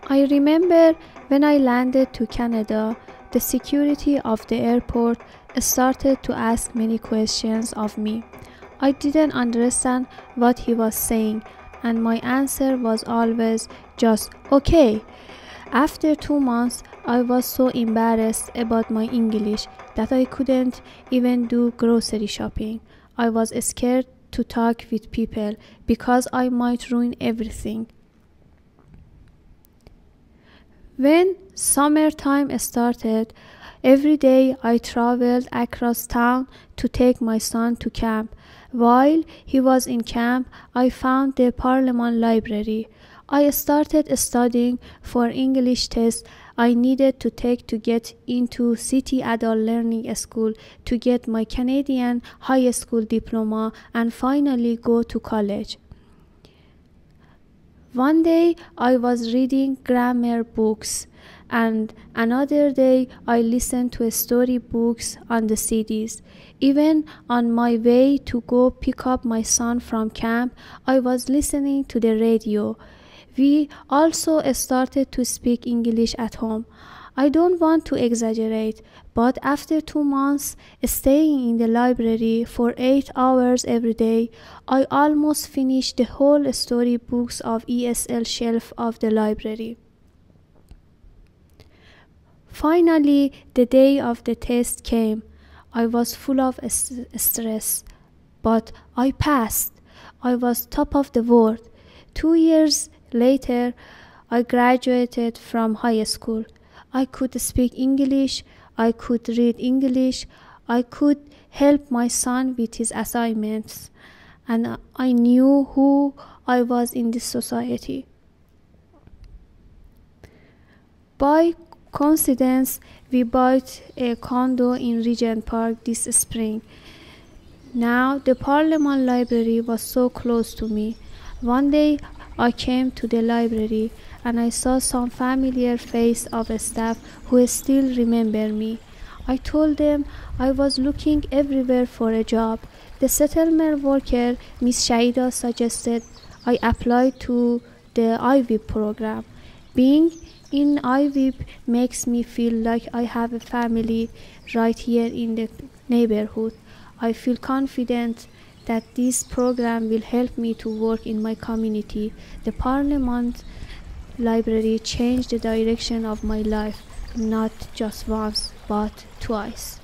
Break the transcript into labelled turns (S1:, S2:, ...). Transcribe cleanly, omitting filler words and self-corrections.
S1: I remember when I landed to Canada, the security of the airport started to ask many questions of me. I didn't understand what he was saying, and my answer was always just okay. After 2 months, I was so embarrassed about my English that I couldn't even do grocery shopping. I was scared to talk with people because I might ruin everything. When summertime started, every day I traveled across town to take my son to camp. While he was in camp, I found the Parliament library. I started studying for English tests I needed to take to get into City Adult Learning School, to get my Canadian high school diploma, and finally go to college. One day I was reading grammar books, and another day I listened to storybooks on the CDs. Even on my way to go pick up my son from camp, I was listening to the radio. We also started to speak English at home. I don't want to exaggerate, but after 2 months staying in the library for 8 hours every day, I almost finished the whole storybooks of ESL shelf of the library. Finally, the day of the test came. I was full of stress, but I passed. I was top of the world. 2 years later, I graduated from high school. I could speak English, I could read English, I could help my son with his assignments, and I knew who I was in this society. By coincidence, we bought a condo in Regent Park this spring. Now, the Parliament Library was so close to me. One day, I came to the library and I saw some familiar face of staff who still remember me. I told them I was looking everywhere for a job. The settlement worker, Miss Shaida, suggested I apply to the iwip program. Being in iwip makes me feel like I have a family right here in the neighborhood. I feel confident that this program will help me to work in my community. The Parliament Library changed the direction of my life, not just once, but twice.